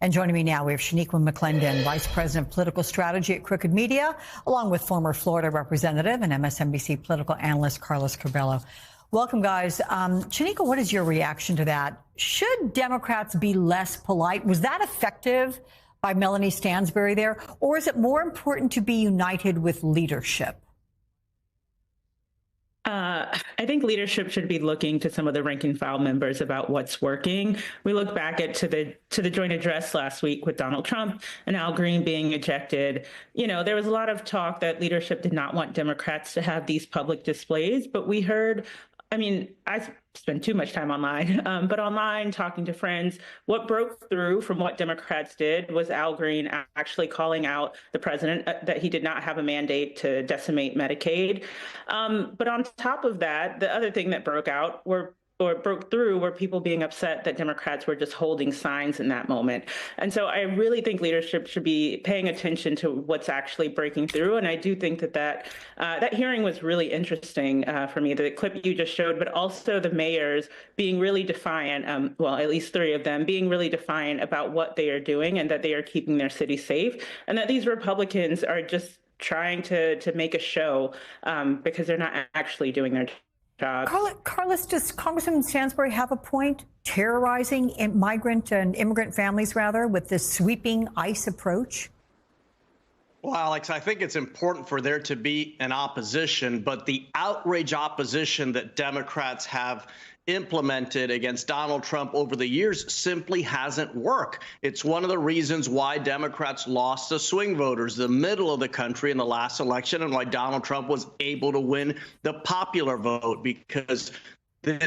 And joining me now, we have Shaniqua McClendon, Vice President of Political Strategy at Crooked Media, along with former Florida Representative and MSNBC political analyst Carlos Curbelo. Welcome, guys. Shaniqua, what is your reaction to that? Should Democrats be less polite? Was that effective by Melanie Stansbury there? Or is it more important to be united with leadership? I think leadership should be looking to some of the rank and file members about what's working. We look back to the joint address last week with Donald Trump and Al Green being ejected. You know, there was a lot of talk that leadership did not want Democrats to have these public displays, but we heard, I spend too much time online, but online talking to friends, what broke through from what Democrats did was Al Green actually calling out the president that he did not have a mandate to decimate Medicaid. But on top of that, the other thing that broke through were people being upset that Democrats were just holding signs in that moment. And so I really think leadership should be paying attention to what's actually breaking through. And I do think that hearing was really interesting for me, the clip you just showed, but also the mayors being really defiant, well, at least 3 of them being really defiant about what they are doing and that they are keeping their city safe, and that these Republicans are just trying to make a show because they're not actually doing their job. Carlos, does Congressman Stansbury have a point? Terrorizing migrant and immigrant families, rather, with this sweeping ICE approach? Well, Alex, I think it's important for there to be an opposition, but the outrage opposition that Democrats have implemented against Donald Trump over the years simply hasn't worked. It's one of the reasons why Democrats lost the swing voters, the middle of the country, in the last election, and why Donald Trump was able to win the popular vote, because the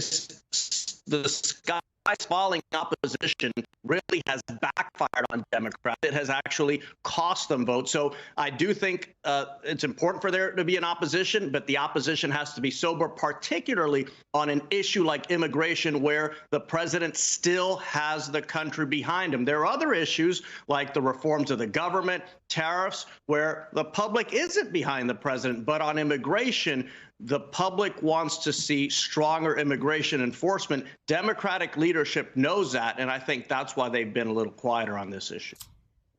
sky falling opposition really has backfired on Democrats. It has actually cost them votes. So I do think it's important for there to be an opposition, but the opposition has to be sober, particularly on an issue like immigration, where the president still has the country behind him. There are other issues like the reforms of the government, tariffs, where the public isn't behind the president. But on immigration, the public wants to see stronger immigration enforcement. Democratic leadership knows that, and I think that's why they've been a little quieter on this issue.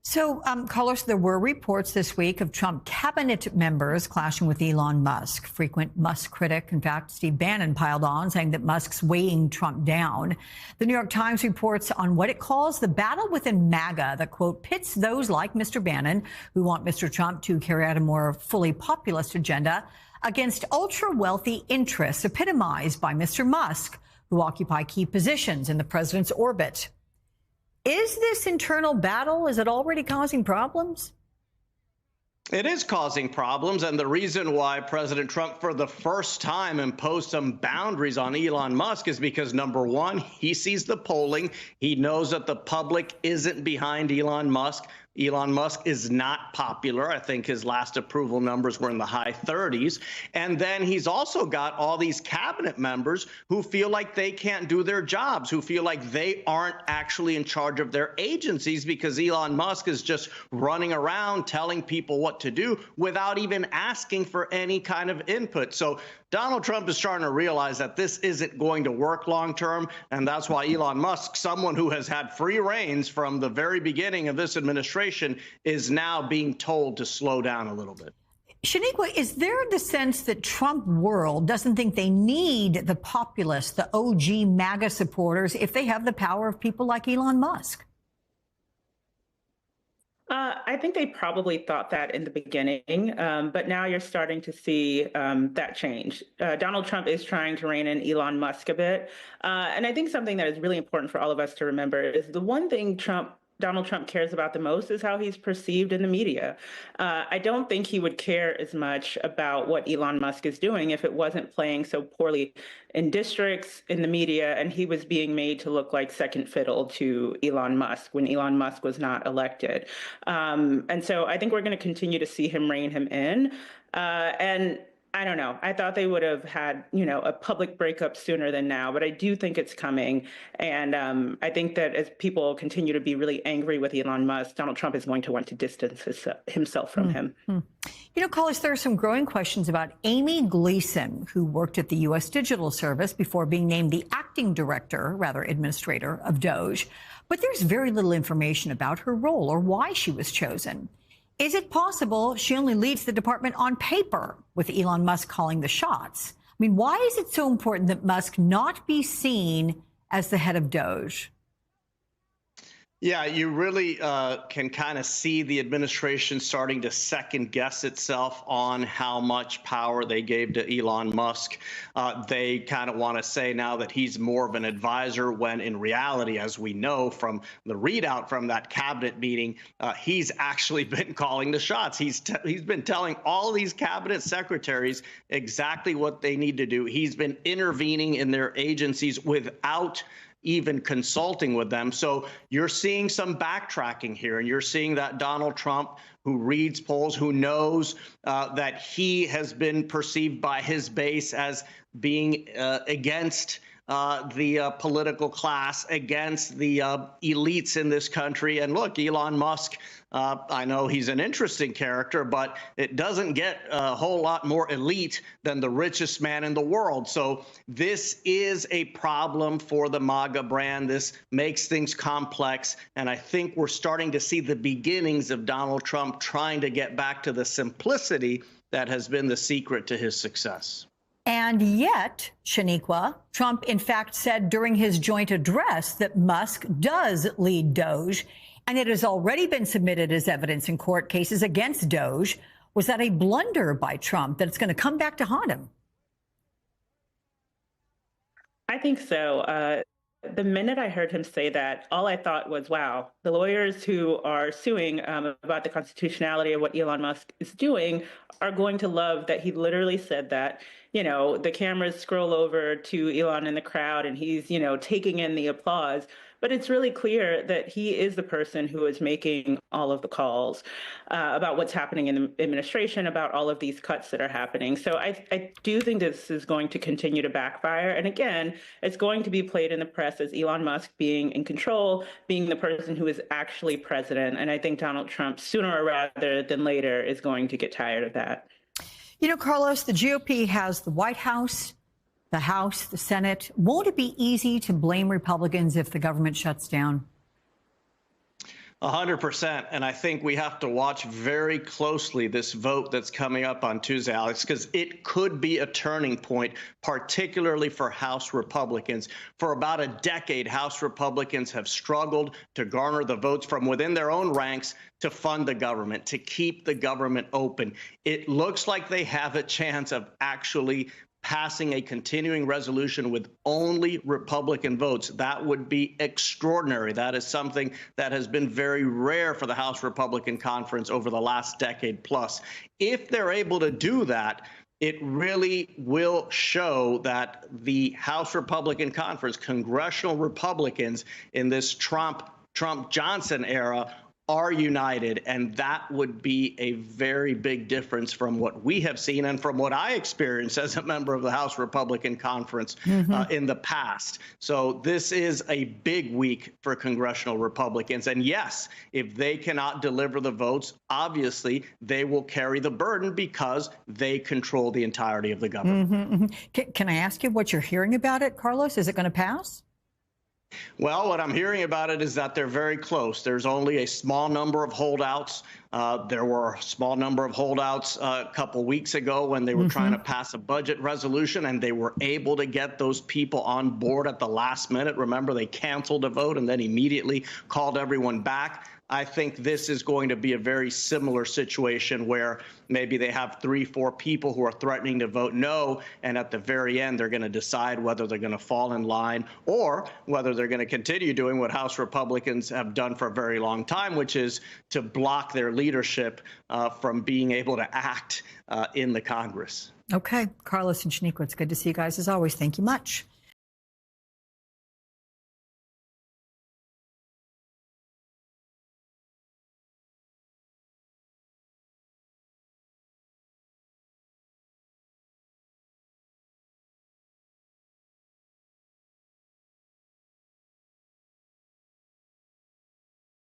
So, Carlos, there were reports this week of Trump cabinet members clashing with Elon Musk. Frequent Musk critic, in fact, Steve Bannon, piled on, saying that Musk's weighing Trump down. The New York Times reports on what it calls the battle within MAGA that, quote, pits those like Mr. Bannon, who want Mr. Trump to carry out a more fully populist agenda, against ultra-wealthy interests epitomized by Mr. Musk, who occupy key positions in the president's orbit. Is this internal battle, is it already causing problems? It is causing problems, and the reason why President Trump for the first time imposed some boundaries on Elon Musk is because, number one, he sees the polling. He knows that the public isn't behind Elon Musk. Elon Musk is not popular. I think his last approval numbers were in the high 30s. And then he's also got all these cabinet members who feel like they can't do their jobs, who feel like they aren't actually in charge of their agencies because Elon Musk is just running around telling people what to do without even asking for any kind of input. So Donald Trump is starting to realize that this isn't going to work long term. And that's why Elon Musk, someone who has had free reins from the very beginning of this administration, is now being told to slow down a little bit. Shaniqua, is there the sense that Trump world doesn't think they need the populists, the OG MAGA supporters, if they have the power of people like Elon Musk? I think they probably thought that in the beginning, but now you're starting to see that change. Donald Trump is trying to rein in Elon Musk a bit. And I think something that is really important for all of us to remember is the one thing Donald Trump cares about the most is how he's perceived in the media. I don't think he would care as much about what Elon Musk is doing if it wasn't playing so poorly in districts, in the media, and he was being made to look like second fiddle to Elon Musk when Elon Musk was not elected. And so I think we're going to continue to see him rein him in. And I don't know. I thought they would have had, a public breakup sooner than now, but I do think it's coming. And I think that as people continue to be really angry with Elon Musk, Donald Trump is going to want to distance himself from him. Carlos, there are some growing questions about Amy Gleason, who worked at the U.S. Digital Service before being named the acting director, rather administrator, of DOJ. but there's very little information about her role or why she was chosen. Is it possible she only leads the department on paper, with Elon Musk calling the shots? I mean, why is it so important that Musk not be seen as the head of Doge? Yeah, you really can kind of see the administration starting to second guess itself on how much power they gave to Elon Musk. They kind of want to say now that he's more of an advisor, when in reality, as we know from the readout from that cabinet meeting, he's actually been calling the shots. He's been telling all these cabinet secretaries exactly what they need to do. He's been intervening in their agencies without even consulting with them. So you're seeing some backtracking here, and you're seeing that Donald Trump, who reads polls, who knows that he has been perceived by his base as being against the political class, against the elites in this country. And look, Elon Musk, I know he's an interesting character, but it doesn't get a whole lot more elite than the richest man in the world. So this is a problem for the MAGA brand. This makes things complex. And I think we're starting to see the beginnings of Donald Trump trying to get back to the simplicity that has been the secret to his success. And yet, Shaniqua, Trump, in fact, said during his joint address that Musk does lead Doge, and it has already been submitted as evidence in court cases against Doge. Was that a blunder by Trump that it's going to come back to haunt him? I think so. The minute I heard him say that, all I thought was, wow, the lawyers who are suing about the constitutionality of what Elon Musk is doing are going to love that he literally said that. You know, the cameras scroll over to Elon in the crowd and he's, you know, taking in the applause. But it's really clear that he is the person who is making all of the calls about what's happening in the administration, about all of these cuts that are happening. So I do think this is going to continue to backfire. And again, it's going to be played in the press as Elon Musk being in control, being the person who is actually president. And I think Donald Trump, sooner rather than later, is going to get tired of that. You know, Carlos, the GOP has the White House, the House, the Senate. Won't it be easy to blame Republicans if the government shuts down? 100%. And I think we have to watch very closely this vote that's coming up on Tuesday, Alex, because it could be a turning point, particularly for House Republicans. For about a decade, House Republicans have struggled to garner the votes from within their own ranks to fund the government, to keep the government open. It looks like they have a chance of actually passing a continuing resolution with only Republican votes. That would be extraordinary. That is something that has been very rare for the House Republican Conference over the last decade plus. If they're able to do that, it really will show that the House Republican Conference, congressional Republicans in this Trump-Johnson era, are united, and that would be a very big difference from what we have seen and from what I experienced as a member of the House Republican Conference in the past. So this is a big week for congressional Republicans. And yes, if they cannot deliver the votes, obviously they will carry the burden because they control the entirety of the government. Can I ask you what you're hearing about it, Carlos? Is it going to pass? Well, what I'm hearing about it is that they're very close. There's only a small number of holdouts. There were a small number of holdouts a couple weeks ago when they were trying to pass a budget resolution, and they were able to get those people on board at the last minute. Remember, they canceled a vote and then immediately called everyone back. I think this is going to be a very similar situation where maybe they have 3-4 people who are threatening to vote no, and at the very end, they're going to decide whether they're going to fall in line or whether they're going to continue doing what House Republicans have done for a very long time, which is to block their leadership from being able to act in the Congress. Okay. Carlos and Shaniqua, it's good to see you guys as always. Thank you much.